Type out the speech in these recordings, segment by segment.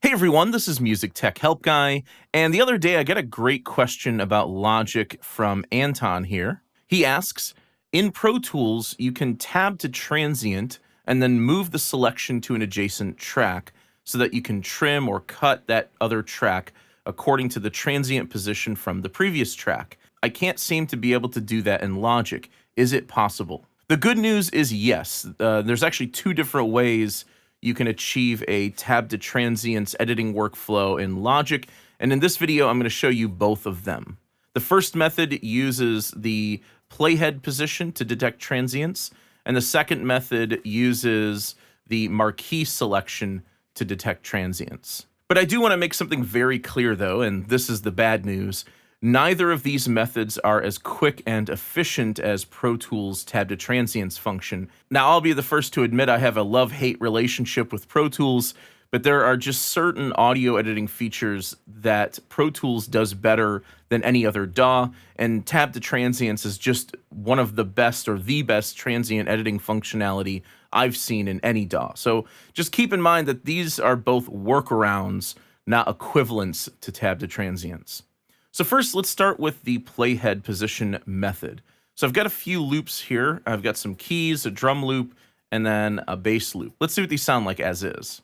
Hey everyone, this is Music Tech Help Guy, and the other day I got a great question about logic from Anton here. He asks, in Pro Tools, you can tab to Transient and then move the selection to an adjacent track so that you can trim or cut that other track according to the transient position from the previous track. I can't seem to be able to do that in Logic. Is it possible? The good news is yes. There's actually two different ways you can achieve a tab to transients editing workflow in Logic, and in this video I'm going to show you both of them. The first method uses the Playhead position to detect transients, and the second method uses the Marquee selection to detect transients. But I do want to make something very clear though, and this is the bad news. Neither of these methods are as quick and efficient as Pro Tools tab to transients function. Now, I'll be the first to admit I have a love-hate relationship with Pro Tools, but there are just certain audio editing features that Pro Tools does better than any other DAW, and tab to transients is just one of the best or the best transient editing functionality I've seen in any DAW. So just keep in mind that these are both workarounds, not equivalents to tab to transients. So first, let's start with the Playhead position method. So I've got a few loops here. I've got some keys, a drum loop, and then a bass loop. Let's see what these sound like as is.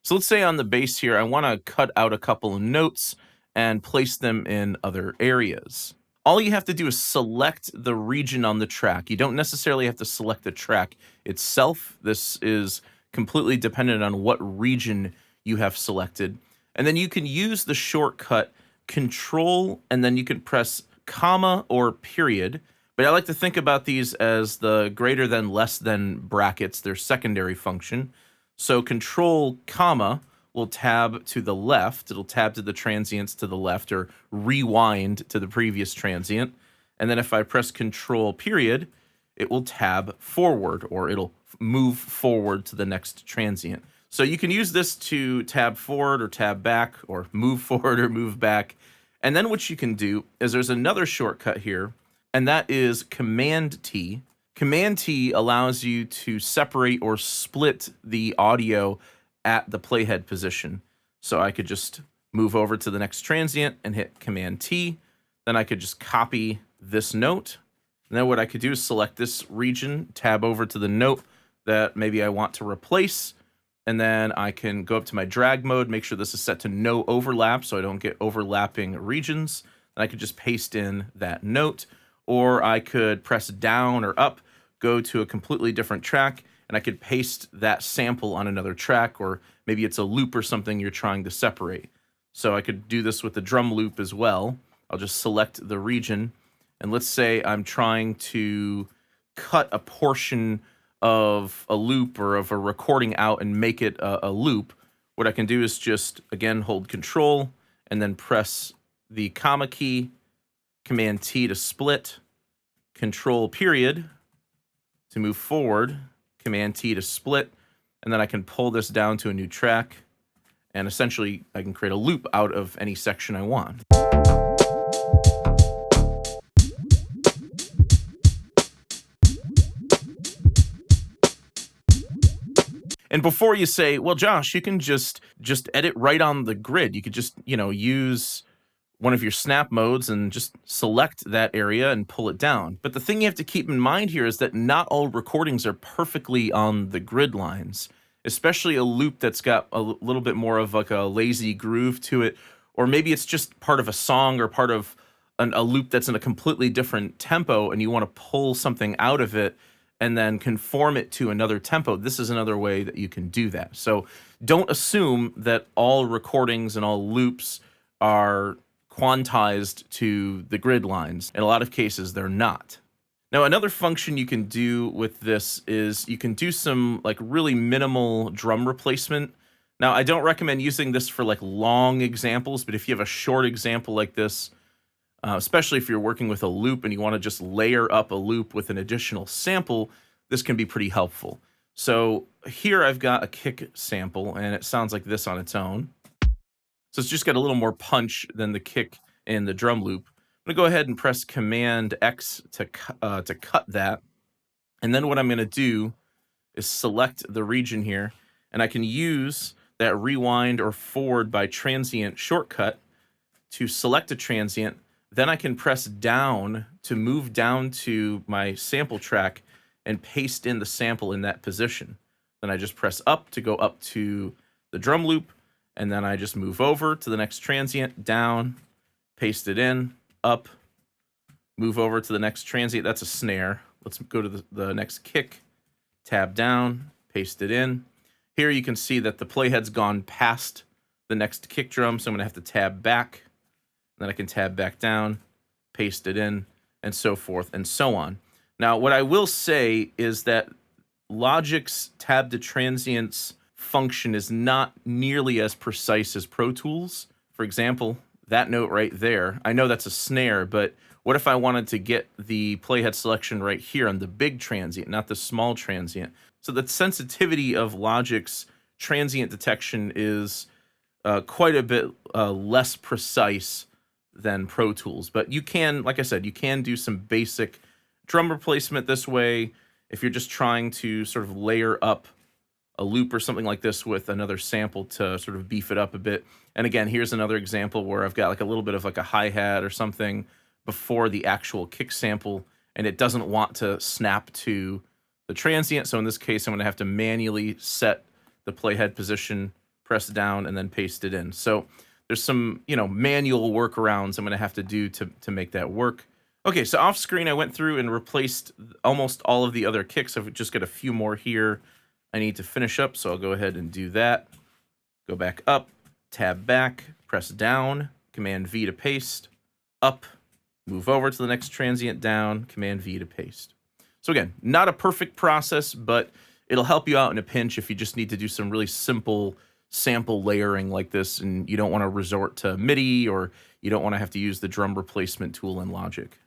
So let's say on the bass here, I want to cut out a couple of notes and place them in other areas. All you have to do is select the region on the track. You don't necessarily have to select the track itself. This is completely dependent on what region you have selected. And then you can use the shortcut Control, and then you can press comma or period. But I like to think about these as the greater than, less than brackets, their secondary function. So Control, comma, will tab to the left. It'll tab to the transients to the left, or rewind to the previous transient. And then if I press Control period, it will tab forward, or it'll move forward to the next transient. So you can use this to tab forward or tab back, or move forward or move back. And then what you can do is there's another shortcut here, and that is Command T. Command T allows you to separate or split the audio at the Playhead position. So I could just move over to the next transient and hit Command T. Then I could just copy this note. And then what I could do is select this region, tab over to the note that maybe I want to replace. And then I can go up to my drag mode, make sure this is set to no overlap so I don't get overlapping regions. And I could just paste in that note. Or I could press down or up, go to a completely different track, and I could paste that sample on another track, or maybe it's a loop or something you're trying to separate. So I could do this with the drum loop as well. I'll just select the region, and let's say I'm trying to cut a portion of a loop or of a recording out and make it a loop. What I can do is just, again, hold Control, and then press the comma key, Command T to split, Control period to move forward, Command T to split, and then I can pull this down to a new track, and essentially I can create a loop out of any section I want. And before you say, well, Josh, you can just edit right on the grid. You could just, use one of your snap modes and just select that area and pull it down. But the thing you have to keep in mind here is that not all recordings are perfectly on the grid lines, especially a loop that's got a little bit more of like a lazy groove to it, or maybe it's just part of a song or part of a loop that's in a completely different tempo and you want to pull something out of it and then conform it to another tempo. This is another way that you can do that. So don't assume that all recordings and all loops are quantized to the grid lines. In a lot of cases, they're not. Now, another function you can do with this is you can do some like really minimal drum replacement. Now, I don't recommend using this for like long examples, but if you have a short example like this, especially if you're working with a loop and you want to just layer up a loop with an additional sample, this can be pretty helpful. So here I've got a kick sample, and it sounds like this on its own. So it's just got a little more punch than the kick in the drum loop. I'm going to go ahead and press Command X to cut that. And then what I'm going to do is select the region here, and I can use that rewind or forward by transient shortcut to select a transient. Then I can press down to move down to my sample track and paste in the sample in that position. Then I just press up to go up to the drum loop, and then I just move over to the next transient, down, paste it in, up, move over to the next transient. That's a snare. Let's go to the next kick, tab down, paste it in. Here you can see that the playhead's gone past the next kick drum, so I'm going to have to tab back. Then I can tab back down, paste it in, and so forth and so on. Now, what I will say is that Logic's tab to transients function is not nearly as precise as Pro Tools. For example, that note right there, I know that's a snare, but what if I wanted to get the playhead selection right here on the big transient, not the small transient? So the sensitivity of Logic's transient detection is quite a bit less precise than Pro Tools. But you can, like I said, you can do some basic drum replacement this way if you're just trying to sort of layer up a loop or something like this with another sample to sort of beef it up a bit. And again, here's another example where I've got like a little bit of like a hi-hat or something before the actual kick sample, and it doesn't want to snap to the transient. So in this case, I'm going to have to manually set the playhead position, press down, and then paste it in. So there's some, manual workarounds I'm going to have to do to make that work. Okay, so off screen, I went through and replaced almost all of the other kicks. I've just got a few more here I need to finish up, so I'll go ahead and do that. Go back up, tab back, press down, Command V to paste, up, move over to the next transient, down, Command V to paste. So again, not a perfect process, but it'll help you out in a pinch if you just need to do some really simple sample layering like this and you don't want to resort to MIDI or you don't want to have to use the drum replacement tool in Logic.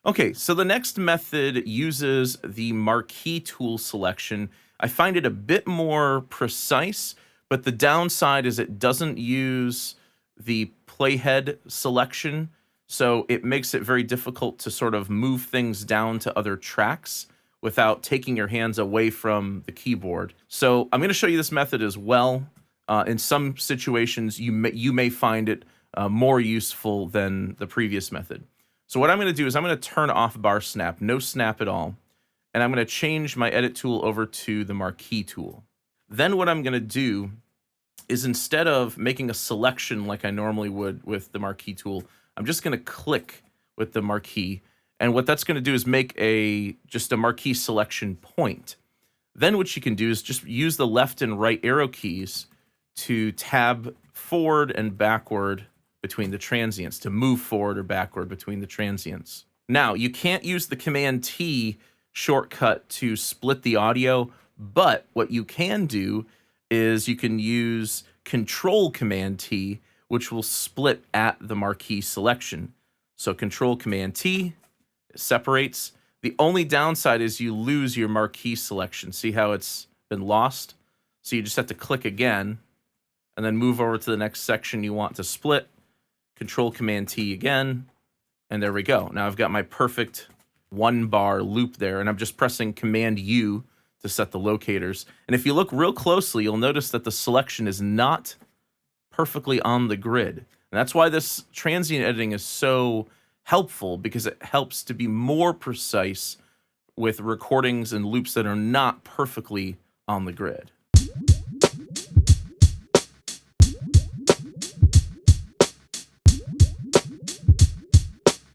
Okay, so the next method uses the Marquee tool selection. I find it a bit more precise, but the downside is it doesn't use the playhead selection, so it makes it very difficult to sort of move things down to other tracks without taking your hands away from the keyboard. So I'm going to show you this method as well. In some situations, you may find it more useful than the previous method. So what I'm going to do is I'm going to turn off bar snap, no snap at all, and I'm going to change my edit tool over to the Marquee tool. Then what I'm going to do is instead of making a selection like I normally would with the Marquee tool, I'm just going to click with the Marquee, and what that's going to do is make just a Marquee selection point. Then what you can do is just use the left and right arrow keys to tab forward and backward between the transients, to move forward or backward between the transients. Now, you can't use the Command T shortcut to split the audio, but what you can do is you can use Control Command T, which will split at the Marquee selection. So Control Command T separates. The only downside is you lose your Marquee selection. See how it's been lost? So you just have to click again and then move over to the next section you want to split. Control Command T again, and there we go. Now I've got my perfect 1-bar loop there, and I'm just pressing Command U to set the locators. And if you look real closely, you'll notice that the selection is not perfectly on the grid. And that's why this transient editing is so helpful, because it helps to be more precise with recordings and loops that are not perfectly on the grid.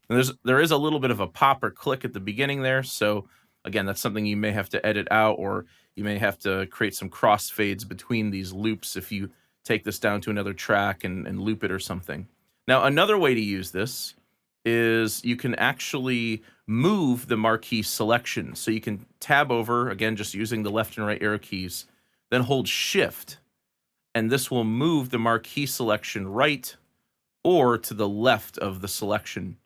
And there is a little bit of a pop or click at the beginning there, so again, that's something you may have to edit out, or you may have to create some crossfades between these loops if you take this down to another track and loop it or something. Now, another way to use this is you can actually move the Marquee selection. So you can tab over, again, just using the left and right arrow keys, then hold Shift, and this will move the Marquee selection right or to the left of the selection.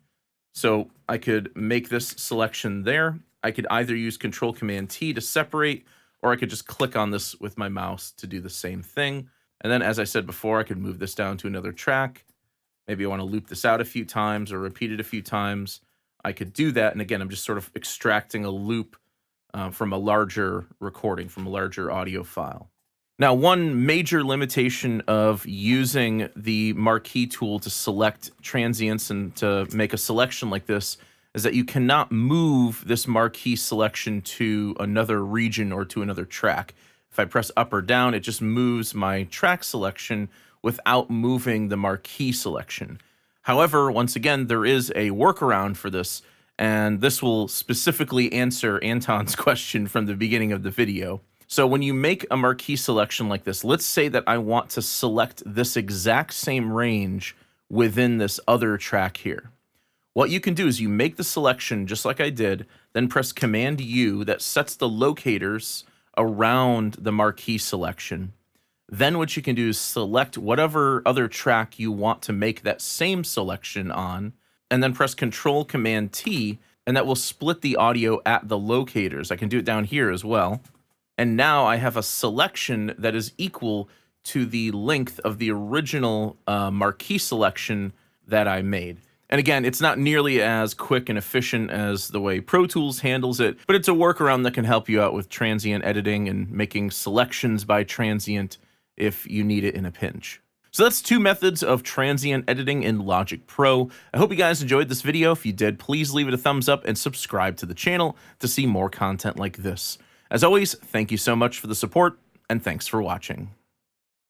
So I could make this selection there. I could either use Control Command T to separate, or I could just click on this with my mouse to do the same thing. And then, as I said before, I could move this down to another track. Maybe I want to loop this out a few times or repeat it a few times. I could do that. And again, I'm just sort of extracting a loop from a larger recording, from a larger audio file. Now, one major limitation of using the Marquee tool to select transients and to make a selection like this is that you cannot move this Marquee selection to another region or to another track. If I press up or down, it just moves my track selection without moving the Marquee selection. However, once again, there is a workaround for this, and this will specifically answer Anton's question from the beginning of the video. So when you make a Marquee selection like this, let's say that I want to select this exact same range within this other track here. What you can do is you make the selection just like I did, then press Command U that sets the locators around the Marquee selection. Then what you can do is select whatever other track you want to make that same selection on, and then press Control Command T, and that will split the audio at the locators. I can do it down here as well. And now I have a selection that is equal to the length of the original Marquee selection that I made. And again, it's not nearly as quick and efficient as the way Pro Tools handles it, but it's a workaround that can help you out with transient editing and making selections by transient if you need it in a pinch. So that's 2 methods of transient editing in Logic Pro. I hope you guys enjoyed this video. If you did, please leave it a thumbs up and subscribe to the channel to see more content like this. As always, thank you so much for the support, and thanks for watching.